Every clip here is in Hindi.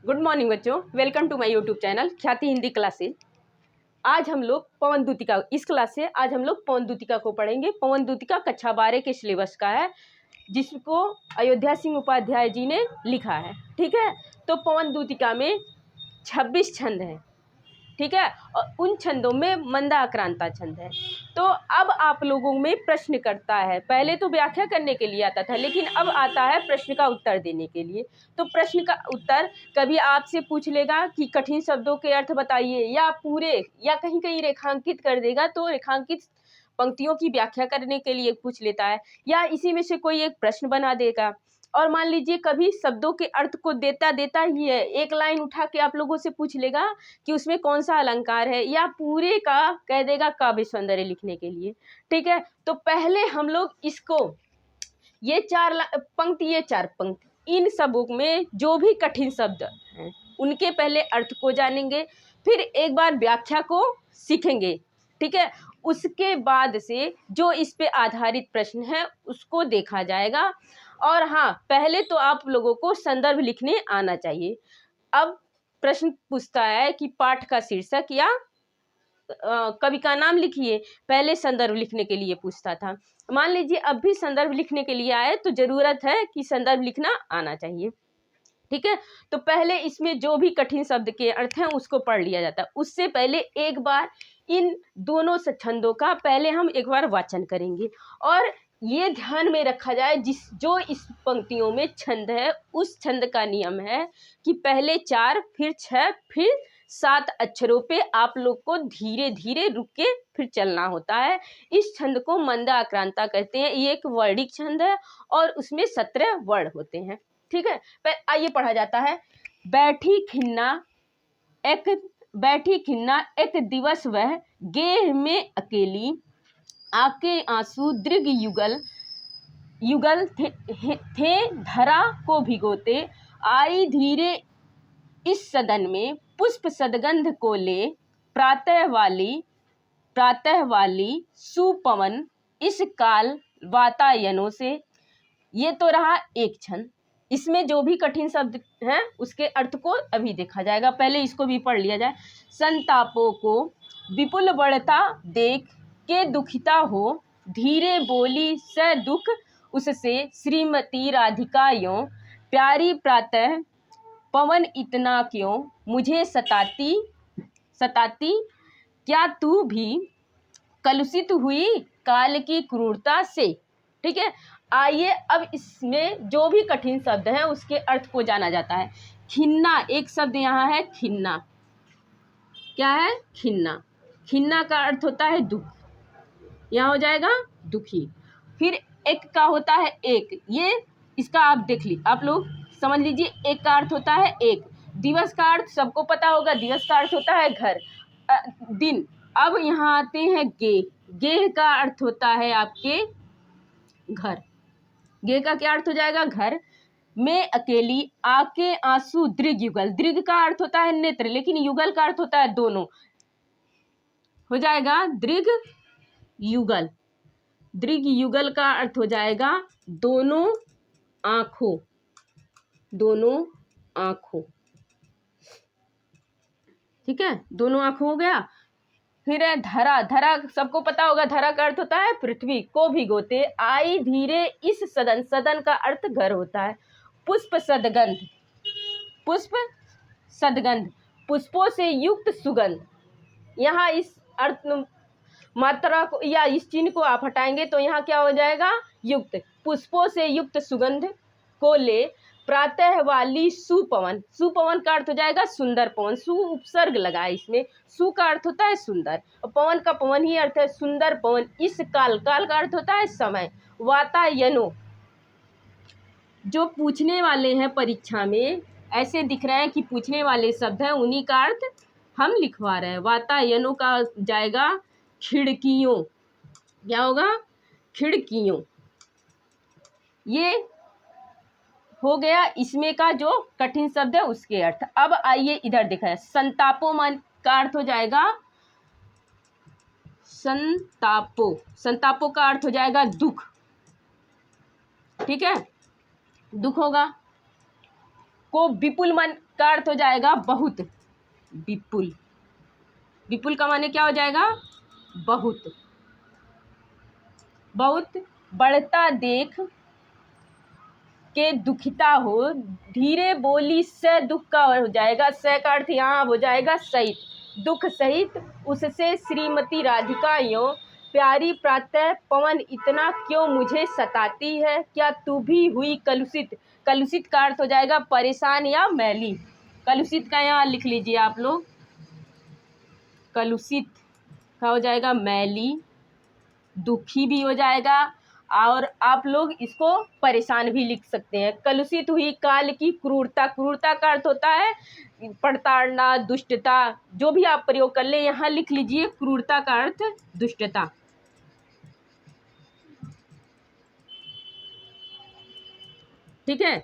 गुड मॉर्निंग बच्चों, welcome to my YouTube channel Khyati Hindi classes. आज हम लोग पवन दूतिका, इस क्लास से आज हम लोग पवन दूतिका को पढ़ेंगे। पवन दूतिका कक्षा 12 के सिलेबस का है, जिसको अयोध्या सिंह उपाध्याय जी ने लिखा है। ठीक है, तो पवन दूतिका में 26 छंद हैं। ठीक है, और उन छंदों में मंदाक्रांता छंद है। तो अब आप लोगों में प्रश्न करता है, पहले तो व्याख्या करने के लिए आता था, लेकिन अब आता है प्रश्न का उत्तर देने के लिए। तो प्रश्न का उत्तर कभी आपसे पूछ लेगा कि कठिन शब्दों के अर्थ बताइए, या पूरे या कहीं कहीं रेखांकित कर देगा, तो रेखांकित पंक्तियों की व्याख्या करने के लिए पूछ लेता है, या इसी में से कोई एक प्रश्न बना देगा। और मान लीजिए कभी शब्दों के अर्थ को देता ही है, एक लाइन उठा के आप लोगों से पूछ लेगा कि उसमें कौन सा अलंकार है, या पूरे का कह देगा काव्य सौंदर्य लिखने के लिए। ठीक है, तो पहले हम लोग इसको ये चार पंक्ति, इन सबों में जो भी कठिन शब्द हैं उनके पहले अर्थ को जानेंगे, फिर एक बार व्याख्या को सीखेंगे। ठीक है, उसके बाद से जो इस पे आधारित प्रश्न है उसको देखा जाएगा। और हाँ, पहले तो आप लोगों को संदर्भ लिखने आना चाहिए। अब प्रश्न पूछता है कि पाठ का शीर्षक या कवि का नाम लिखिए, पहले संदर्भ लिखने के लिए पूछता था। मान लीजिए अब भी संदर्भ लिखने के लिए आए, तो जरूरत है कि संदर्भ लिखना आना चाहिए। ठीक है, तो पहले इसमें जो भी कठिन शब्द के अर्थ हैं उसको पढ़ लिया जाता है। उससे पहले एक बार इन दोनों छंदों का पहले हम एक बार वाचन करेंगे, और ये ध्यान में रखा जाए जो इस पंक्तियों में छंद है उस छंद का नियम है कि पहले 4, फिर 6, फिर 7 अक्षरों पे आप लोग को धीरे धीरे रुक के फिर चलना होता है। इस छंद को मंदाक्रांता कहते हैं। ये एक वर्णिक छंद है और उसमें 17 वर्ण होते हैं। ठीक है, आइए पढ़ा जाता है। बैठी खिन्ना एक दिवस वह, गेह में अकेली, आके आंसू दृग युगल थे धरा को भिगोते, आई धीरे इस सदन में, पुष्प सदगंध को ले, प्रातः वाली सुपवन इस काल वातायनों से। ये तो रहा एक छंद। इसमें जो भी कठिन शब्द हैं उसके अर्थ को अभी देखा जाएगा, पहले इसको भी पढ़ लिया जाए। संतापों को विपुल बढ़ता देख के दुखिता हो, धीरे बोली स दुख उससे, श्रीमती राधिका यों, प्यारी प्रातः पवन इतना क्यों, मुझे सताती क्या तू भी कलुषित हुई काल की क्रूरता से। ठीक है, आइए अब इसमें जो भी कठिन शब्द हैं उसके अर्थ को जाना जाता है। खिन्ना, एक शब्द यहाँ है खिन्ना। क्या है? खिन्ना। खिन्ना का अर्थ होता है दुख, यहाँ हो जाएगा दुखी। फिर एक का होता है एक, ये इसका आप देख लीजिए, आप लोग समझ लीजिए। एक का अर्थ होता है एक। दिवस का अर्थ सबको पता होगा, दिवस का अर्थ होता है घर, दिन। अब यहाँ आते हैं गेह का अर्थ होता है आपके घर। गे का क्या अर्थ हो जाएगा? घर में अकेली, आके आंसू दृग युगल। दृग का अर्थ होता है नेत्र, लेकिन युगल का अर्थ होता है दोनों, हो जाएगा दृग युगल। दृग युगल का अर्थ हो जाएगा दोनों आंखों, दोनों आंखों। ठीक है, दोनों आंखों हो गया। फिर है धरा। धरा सबको पता होगा, धरा का अर्थ होता है पृथ्वी को भिगोते, आई धीरे इस सदन। सदन का अर्थ घर होता है। पुष्प सदगंध, पुष्प सदगंध, पुष्पों से युक्त सुगंध। यहाँ इस अर्थ मात्रा को या इस चिन्ह को आप हटाएंगे तो यहाँ क्या हो जाएगा? युक्त। पुष्पों से युक्त सुगंध को ले, प्रातः वाली सुपवन। सुपवन का अर्थ हो जाएगा सुंदर पवन। सु उपसर्ग लगा है इसमें। सु का अर्थ होता है सुंदर, और पवन का पवन ही अर्थ है सुंदर पवन। इस काल, काल का अर्थ होता है समय। वातायनो, जो पूछने वाले हैं परीक्षा में, ऐसे दिख रहे हैं कि पूछने वाले शब्द हैं, उन्हीं का अर्थ हम लिखवा रहे हैं। वातायनो का जाएगा खिड़कियों। क्या होगा? खिड़कियों। ये हो गया इसमें का जो कठिन शब्द है उसके अर्थ। अब आइए इधर देखा है। संतापो मन का अर्थ हो जाएगा संतापो। संतापो का अर्थ हो जाएगा दुख। ठीक है, दुख होगा। को विपुल मन का अर्थ हो जाएगा बहुत। विपुल, विपुल का माने क्या हो जाएगा? बहुत। बहुत बढ़ता देख के दुखिता हो, धीरे बोली से दुख का हो जाएगा। से का अर्थ यहाँ हो जाएगा सहित, दुख सहित उससे श्रीमती राधिका यों प्यारी प्रातः पवन इतना क्यों मुझे सताती है, क्या तू भी हुई कलुषित। कलुषित का अर्थ हो जाएगा परेशान या मैली। कलुषित का यहाँ लिख लीजिए आप लोग, कलुषित का हो जाएगा मैली, दुखी भी हो जाएगा, और आप लोग इसको परेशान भी लिख सकते हैं। कलुषित हुई काल की क्रूरता, क्रूरता का अर्थ होता है प्रताड़ना, दुष्टता, जो भी आप प्रयोग कर ले यहाँ लिख लीजिए क्रूरता का अर्थ दुष्टता। ठीक है,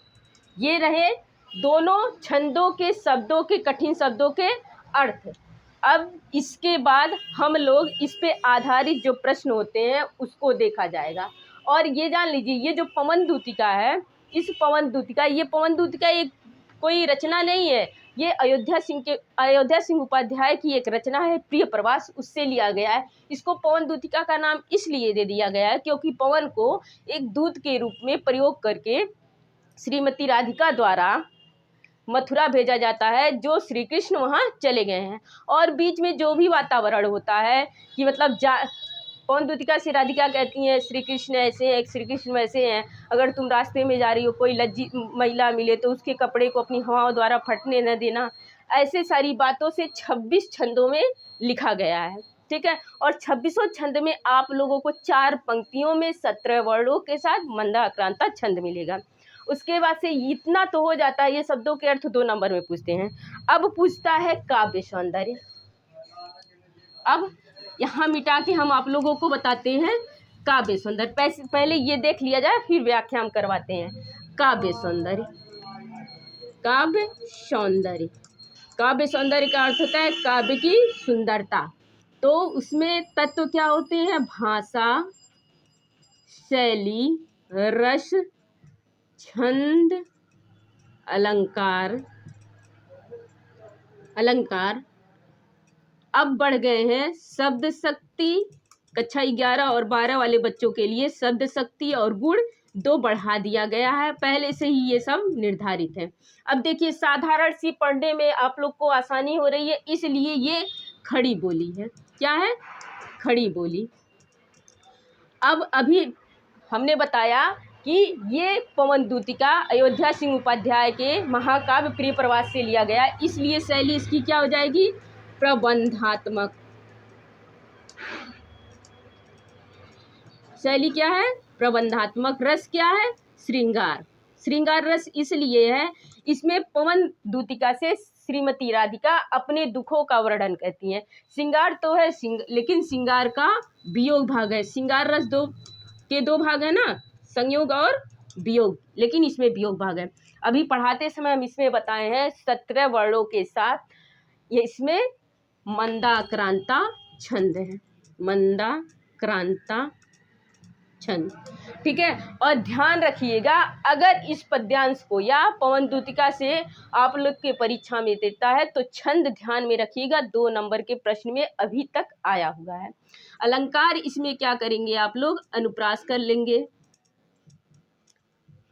ये रहे दोनों छंदों के शब्दों के, कठिन शब्दों के अर्थ। अब इसके बाद हम लोग इस पे आधारित जो प्रश्न होते हैं उसको देखा जाएगा। और ये जान लीजिए, ये जो पवन दूतिका है, इस पवन दूतिका, ये पवन दूतिका एक कोई रचना नहीं है, ये अयोध्या सिंह उपाध्याय की एक रचना है, प्रिय प्रवास, उससे लिया गया है। इसको पवन दूतिका का नाम इसलिए दे दिया गया है क्योंकि पवन को एक दूत के रूप में प्रयोग करके श्रीमती राधिका द्वारा मथुरा भेजा जाता है, जो श्री कृष्ण वहाँ चले गए हैं। और बीच में जो भी वातावरण होता है कि मतलब पवन दूतिका से राधिका कहती हैं श्री कृष्ण ऐसे हैं, श्री कृष्ण वैसे हैं, अगर तुम रास्ते में जा रही हो कोई लज्जित महिला मिले तो उसके कपड़े को अपनी हवाओं द्वारा फटने न देना। ऐसे सारी बातों से 26 छंदों में लिखा गया है। ठीक है, और 26 छंद में आप लोगों को 4 पंक्तियों में 17 वर्णों के साथ मंदाक्रांता छंद मिलेगा। उसके बाद से इतना तो हो जाता है, ये शब्दों के अर्थ 2 नंबर में पूछते हैं। अब पूछता है काव्य सौंदर्य। अब यहाँ मिटा के हम आप लोगों को बताते हैं काव्य सौंदर्य। पहले ये देख लिया जाए, फिर व्याख्या हम करवाते हैं। काव्य सौंदर्य, काव्य सौंदर्य, काव्य सौंदर्य का अर्थ होता है काव्य की सुंदरता। तो उसमें तत्व क्या होते हैं? भाषा, शैली, रस, छंद, अलंकार। अलंकार। अब बढ़ गए हैं शब्द शक्ति। कक्षा 11 और 12 वाले बच्चों के लिए शब्द शक्ति और गुण 2 बढ़ा दिया गया है, पहले से ही ये सब निर्धारित है। अब देखिए, साधारण सी पढ़ने में आप लोग को आसानी हो रही है, इसलिए ये खड़ी बोली है। क्या है? खड़ी बोली। अब अभी हमने बताया कि ये पवन दूतिका अयोध्या सिंह उपाध्याय के महाकाव्य प्रिय प्रवास से लिया गया, इसलिए शैली इसकी क्या हो जाएगी? प्रबंधात्मक। शैली क्या है? प्रबंधात्मक। रस क्या है? श्रृंगार। श्रृंगार रस इसलिए है, इसमें पवन दूतिका से श्रीमती राधिका अपने दुखों का वर्णन करती हैं। श्रृंगार तो है लेकिन श्रृंगार का वियोग भाग है। श्रृंगार रस 2 भाग है ना, संयोग और वियोग, लेकिन इसमें वियोग भाग है। अभी पढ़ाते समय हम इसमें बताए हैं 17 वर्णों के साथ ये इसमें मंदाक्रांता छंद है। मंदाक्रांता छंद। ठीक है, और ध्यान रखिएगा, अगर इस पद्यांश को या पवन दूतिका से आप लोग के परीक्षा में देता है तो छंद ध्यान में रखिएगा, 2 नंबर के प्रश्न में अभी तक आया हुआ है। अलंकार, इसमें क्या करेंगे आप लोग? अनुप्रास कर लेंगे।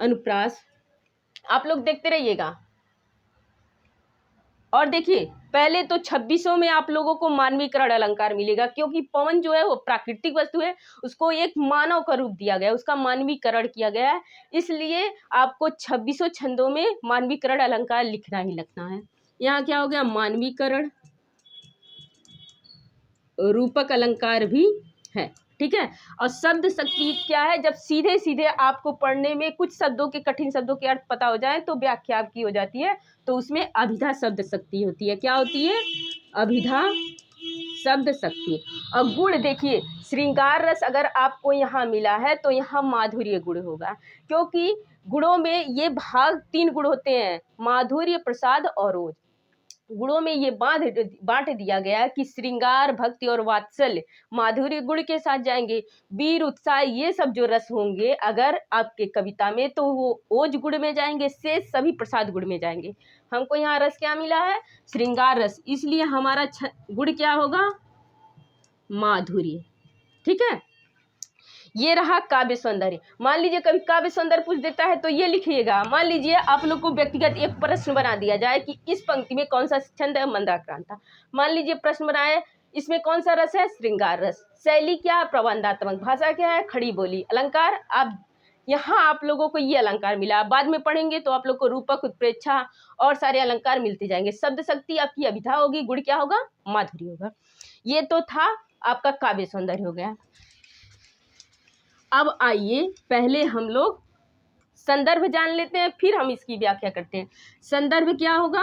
अनुप्रास आप लोग देखते रहिएगा। और देखिए, पहले तो 26 में आप लोगों को मानवीकरण अलंकार मिलेगा, क्योंकि पवन जो है वो प्राकृतिक वस्तु है, उसको एक मानव का रूप दिया गया है, उसका मानवीकरण किया गया है, इसलिए आपको 26 छंदों में मानवीकरण अलंकार लिखना ही लिखना है। यहाँ क्या हो गया? मानवीकरण। रूपक अलंकार भी है। ठीक है, और शब्द शक्ति क्या है? जब सीधे सीधे आपको पढ़ने में कुछ शब्दों के, कठिन शब्दों के अर्थ पता हो जाए तो व्याख्या आपकी हो जाती है, तो उसमें अभिधा शब्द शक्ति होती है। क्या होती है? अभिधा शब्द शक्ति। और गुण देखिए, श्रृंगार रस अगर आपको यहाँ मिला है तो यहाँ माधुर्य गुण होगा, क्योंकि गुणों में ये भाग 3 गुण होते हैं, माधुर्य, प्रसाद और ओज। गुणों में ये बांट दिया गया कि श्रृंगार, भक्ति और वात्सल्य माधुर्य गुण के साथ जाएंगे। वीर, उत्साह, ये सब जो रस होंगे अगर आपके कविता में, तो वो ओज गुण में जाएंगे, शेष सभी प्रसाद गुण में जाएंगे। हमको यहाँ रस क्या मिला है? श्रृंगार रस, इसलिए हमारा गुण क्या होगा? माधुर्य। ठीक है, ये रहा काव्य सौंदर्य। मान लीजिए कभी काव्य सौंदर्य पूछ देता है तो ये लिखिएगा। मान लीजिए आप लोग को व्यक्तिगत एक प्रश्न बना दिया जाए कि इस पंक्ति में कौन सा छंद है? मंदाक्रांत। मान लीजिए प्रश्न बनाए, इसमें कौन सा रस है? श्रृंगार रस। शैली क्या है? प्रबंधात्मक। भाषा क्या है? खड़ी बोली। अलंकार, आप यहाँ आप लोगों को ये अलंकार मिला, बाद में पढ़ेंगे तो आप लोग को रूपक, उत्प्रेक्षा और सारे अलंकार मिलते जाएंगे। शब्द शक्ति आपकी अभिधा होगी, गुण क्या होगा? माधुर्य होगा। ये तो था आपका काव्य सौंदर्य हो गया। अब आइए पहले हम लोग संदर्भ जान लेते हैं, फिर हम इसकी व्याख्या करते हैं। संदर्भ क्या होगा?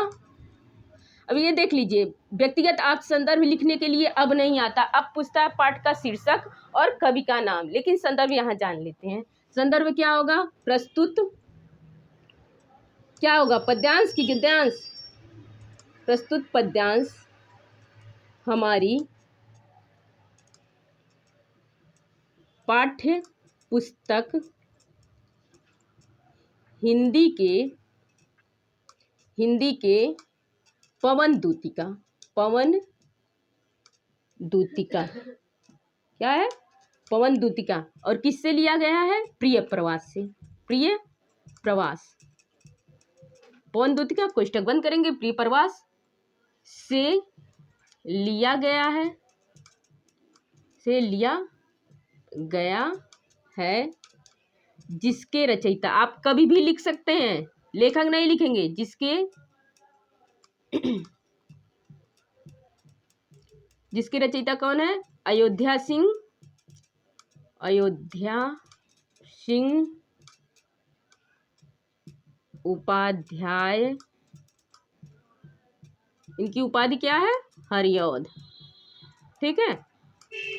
अब ये देख लीजिए, व्यक्तिगत आप संदर्भ लिखने के लिए अब नहीं आता, अब पूछता है पाठ का शीर्षक और कवि का नाम, लेकिन संदर्भ यहाँ जान लेते हैं। संदर्भ क्या होगा? प्रस्तुत क्या होगा? पद्यांश की गद्यांश? प्रस्तुत पद्यांश हमारी पाठ्य पुस्तक हिंदी के पवन दूतिका। पवन दूतिका क्या है? पवन दूतिका। और किससे लिया गया है? प्रिय प्रवास से। प्रिय प्रवास, पवन दूतिका कोष्टक बंद करेंगे, प्रिय प्रवास से लिया गया है, से लिया गया है, जिसके रचयिता, आप कभी भी लिख सकते हैं, लेखक नहीं लिखेंगे, जिसके रचयिता कौन है? अयोध्या सिंह उपाध्याय। इनकी उपाधि क्या है? हरिऔध। ठीक है,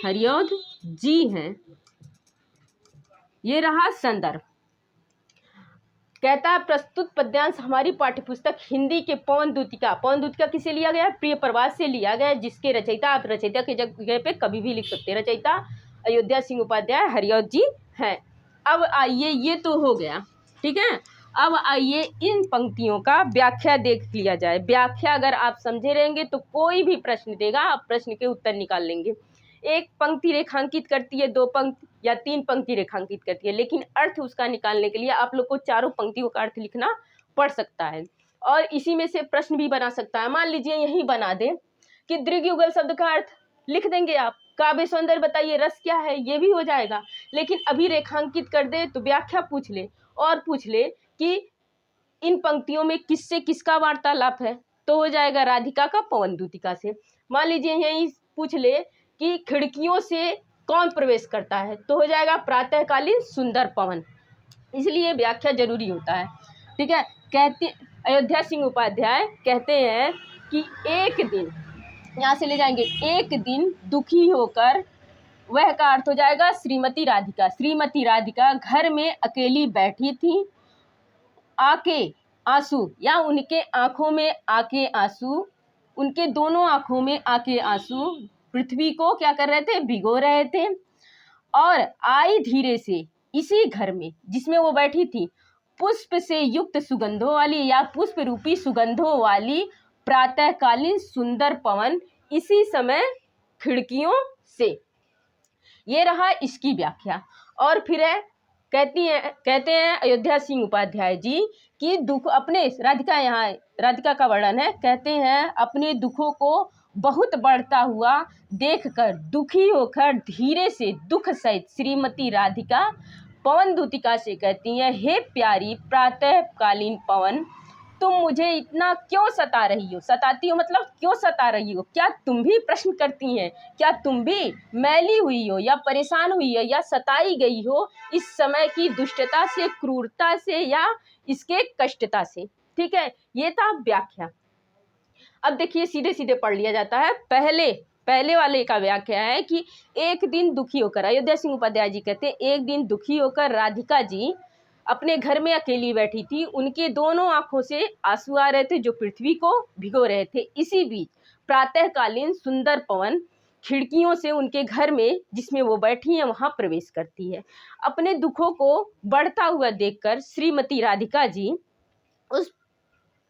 हरिऔध जी हैं। ये रहा संदर्भ। कहता है प्रस्तुत पद्यांश हमारी पाठ्यपुस्तक हिंदी के पवन दूतिका। पवन दूतिका किसे लिया गया? प्रिय प्रवास से लिया गया, जिसके रचयिता, आप रचयिता के जगह पे कभी भी लिख सकते हैं, रचयिता अयोध्या सिंह उपाध्याय हरिऔध जी हैं। अब आइए, ये तो हो गया, ठीक है। अब आइए इन पंक्तियों का व्याख्या देख लिया जाए। व्याख्या अगर आप समझे रहेंगे तो कोई भी प्रश्न देगा, आप प्रश्न के उत्तर निकाल लेंगे। एक पंक्ति रेखांकित करती है, 2 पंक्ति या 3 पंक्ति रेखांकित करती है, लेकिन अर्थ उसका निकालने के लिए आप लोग को चारों पंक्तियों का अर्थ लिखना पड़ सकता है, और इसी में से प्रश्न भी बना सकता है। मान लीजिए यही बना दे कि दृग्युगल शब्द का अर्थ लिख देंगे आप, काव्य सौंदर्य बताइए, रस क्या है, ये भी हो जाएगा। लेकिन अभी रेखांकित कर दे तो व्याख्या पूछ ले, और पूछ ले कि इन पंक्तियों में किससे किसका वार्तालाप है, तो हो जाएगा राधिका का पवन दूतिका से। मान लीजिए यही पूछ ले कि खिड़कियों से कौन प्रवेश करता है, तो हो जाएगा प्रातःकालीन सुंदर पवन। इसलिए व्याख्या जरूरी होता है, ठीक है। कहते अयोध्या सिंह उपाध्याय कहते हैं कि एक दिन, यहाँ से ले जाएंगे, एक दिन दुखी होकर, वह का अर्थ हो जाएगा श्रीमती राधिका। श्रीमती राधिका घर में अकेली बैठी थी, आके आंसू, या उनके आंखों में आके आंसू, उनके दोनों आंखों में आके आंसू पृथ्वी को क्या कर रहे थे? भिगो रहे थे। और आई धीरे से इसी घर में जिसमें वो बैठी थी, पुष्प से युक्त सुगंधों वाली या पुष्प रूपी सुगंधों वाली प्रातःकालीन सुंदर पवन इसी समय खिड़कियों से। ये रहा इसकी व्याख्या। और फिर है, कहते हैं अयोध्या सिंह उपाध्याय जी कि दुख अपने, राधिका, यहाँ राधिका का वर्णन है, कहते हैं अपने दुखों को बहुत बढ़ता हुआ देखकर दुखी होकर धीरे से दुख सहित श्रीमती राधिका पवन दूतिका से कहती हैं, हे प्यारी प्रातःकालीन पवन, तुम मुझे इतना क्यों सता रही हो? सताती हो मतलब क्यों सता रही हो? क्या तुम भी प्रश्न करती हैं? क्या तुम भी मैली हुई हो या परेशान हुई हो या सताई गई हो इस समय की दुष्टता से, क्रूरता से या इसके कष्टता से? ठीक है, ये था व्याख्या। अब देखिए सीधे सीधे पढ़ लिया जाता है। पहले वाले का व्याख्या है कि एक दिन दुखी होकर, अयोध्या सिंह उपाध्याय जी कहते हैं, एक दिन दुखी होकर राधिका जी अपने घर में अकेली बैठी थी। उनके दोनों आंखों से आंसू आ रहे थे जो पृथ्वी को भिगो रहे थे। इसी बीच प्रातःकालीन सुंदर पवन खिड़कियों से उनके घर में जिसमें वो बैठी हैं वहां प्रवेश करती है। अपने दुखों को बढ़ता हुआ देखकर श्रीमती राधिका जी उस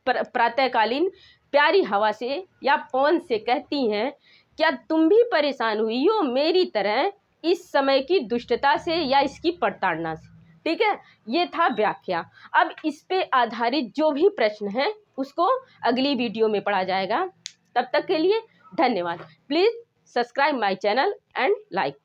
प्रातःकालीन प्यारी हवा से या पवन से कहती हैं, क्या तुम भी परेशान हुई हो मेरी तरह इस समय की दुष्टता से या इसकी प्रताड़ना से। ठीक है, ये था व्याख्या। अब इस पे आधारित जो भी प्रश्न है उसको अगली वीडियो में पढ़ा जाएगा। तब तक के लिए धन्यवाद। Please subscribe my channel and like.